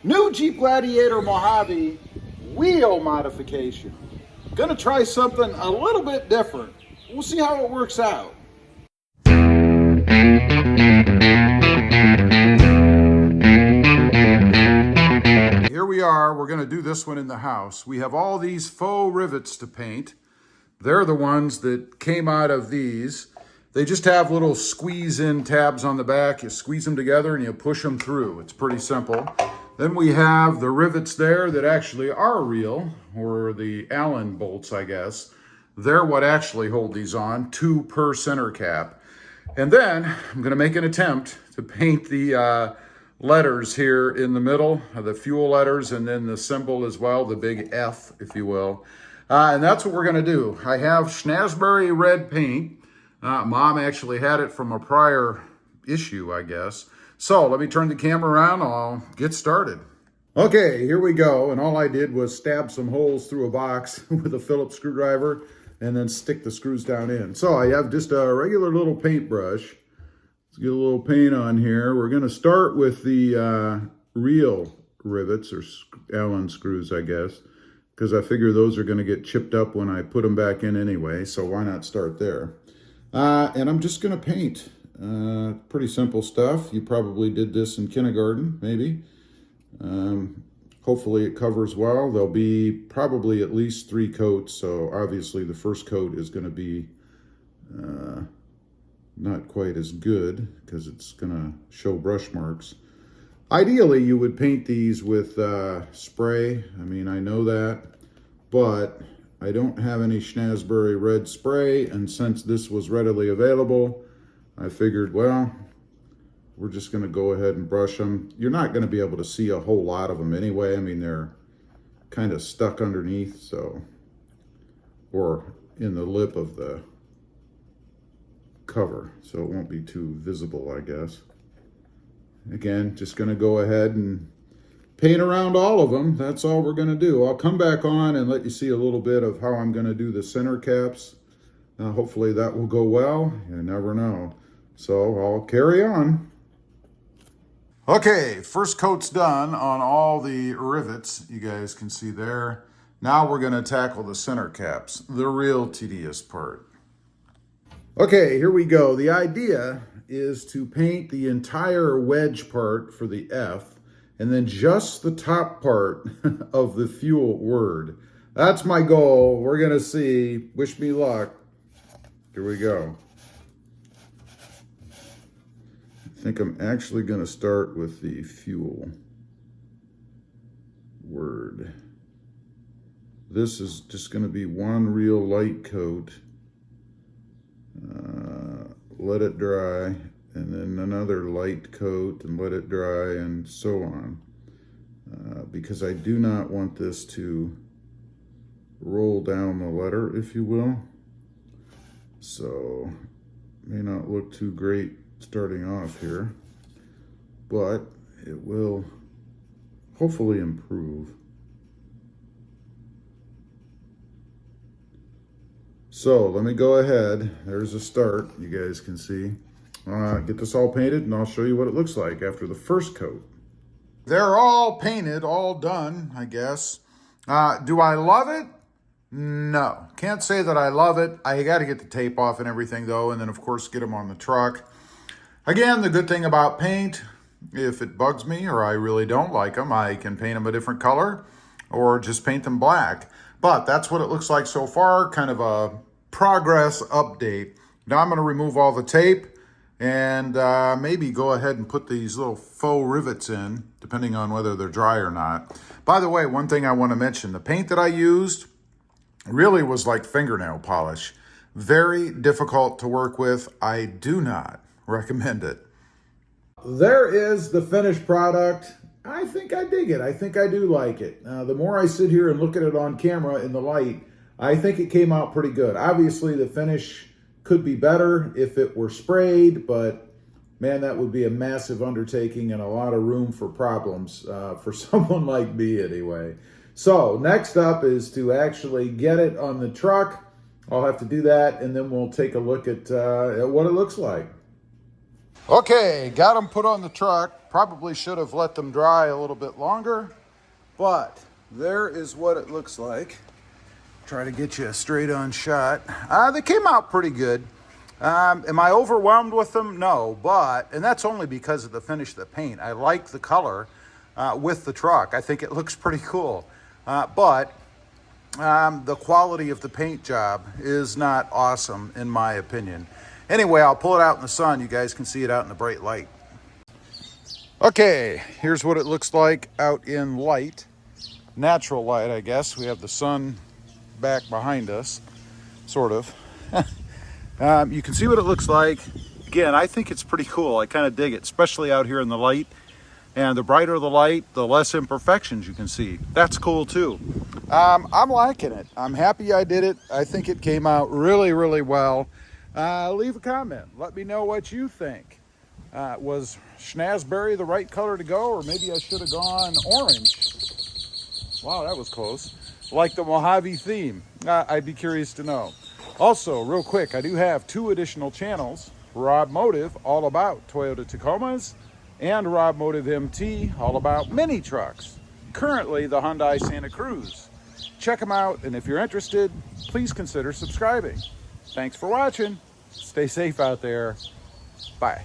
New Jeep Gladiator Mojave wheel modification. Gonna try something a little bit different. We'll see how it works out. Here we are, we're gonna do this one in the house. We have all these faux rivets to paint. They're the ones that came out of these. They just have little squeeze-in tabs on the back. You squeeze them together and you push them through. It's pretty simple. Then we have the rivets there that actually are real, or the Allen bolts, I guess. They're what actually hold these on, 2 per center cap. And then I'm gonna make an attempt to paint the letters here in the middle, the fuel letters, and then the symbol as well, the big F, if you will. And that's what we're gonna do. I have Schnasbury red paint. Mom actually had it from a prior issue, I guess. So let me turn the camera around, I'll get started. Okay, here we go. And all I did was stab some holes through a box with a Phillips screwdriver and then stick the screws down in. So I have just a regular little paintbrush. Let's get a little paint on here. We're gonna start with the real rivets, or Allen screws, I guess, because I figure those are gonna get chipped up when I put them back in anyway, so why not start there? And I'm just gonna paint. Pretty simple stuff. You probably did this in kindergarten, maybe. Hopefully it covers well. There'll be probably at least 3 coats, so obviously the first coat is going to be not quite as good because it's going to show brush marks. Ideally, you would paint these with spray. I mean, I know that, but I don't have any Schnasbury red spray, and since this was readily available, I figured, well, we're just gonna go ahead and brush them. You're not gonna be able to see a whole lot of them anyway. I mean, they're kind of stuck underneath, so, or in the lip of the cover, so it won't be too visible, I guess. Again, just gonna go ahead and paint around all of them. That's all we're gonna do. I'll come back on and let you see a little bit of how I'm gonna do the center caps. Hopefully that will go well. You never know. So I'll carry on. Okay, first coat's done on all the rivets, you guys can see there. Now we're gonna tackle the center caps, the real tedious part. Okay, here we go. The idea is to paint the entire wedge part for the F, and then just the top part of the fuel word. That's my goal. We're gonna see. Wish me luck. Here we go. I think I'm actually going to start with the fuel word. This is just going to be one real light coat. Let it dry, and then another light coat and let it dry, and so on. Because I do not want this to roll down the letter, if you will. So, may not look too great starting off here, but it will hopefully improve. So, let me go ahead. There's a start, you guys can see. Get this all painted, and I'll show you what it looks like after the first coat. They're all painted, all done, I guess. Do I love it? No, can't say that I love it. I got to get the tape off and everything though, and then of course get them on the truck. Again, the good thing about paint, if it bugs me or I really don't like them, I can paint them a different color or just paint them black. But that's what it looks like so far, kind of a progress update. Now I'm going to remove all the tape and maybe go ahead and put these little faux rivets in, depending on whether they're dry or not. By the way, one thing I want to mention, the paint that I used really was like fingernail polish. Very difficult to work with. I do not recommend it. There is the finished product. I think I dig it. I think I do like it. The more I sit here and look at it on camera in the light, I think it came out pretty good. Obviously, the finish could be better if it were sprayed, but man, that would be a massive undertaking and a lot of room for problems for someone like me anyway. So next up is to actually get it on the truck. I'll have to do that, and then we'll take a look at what it looks like. Okay, got them put on the truck. Probably should have let them dry a little bit longer, but there is what it looks like. Try to get you a straight on shot. They came out pretty good. Am I overwhelmed with them? No, and that's only because of the finish of the paint. I like the color with the truck. I think it looks pretty cool. But the quality of the paint job is not awesome in my opinion. Anyway, I'll pull it out in the sun. You guys can see it out in the bright light. Okay, here's what it looks like out in light. Natural light, I guess. We have the sun back behind us, sort of. You can see what it looks like. Again, I think it's pretty cool. I kind of dig it, especially out here in the light. And the brighter the light, the less imperfections you can see. That's cool too. I'm liking it. I'm happy I did it. I think it came out really, really well. Leave a comment. Let me know what you think. Was Schnazberry the right color to go, or maybe I should have gone orange? Wow, that was close. Like the Mojave theme. I'd be curious to know. Also, real quick, I do have 2 additional channels. Rob Motive, all about Toyota Tacomas, and Rob Motive MT, all about mini trucks. Currently, the Hyundai Santa Cruz. Check them out, and if you're interested, please consider subscribing. Thanks for watching. Stay safe out there. Bye.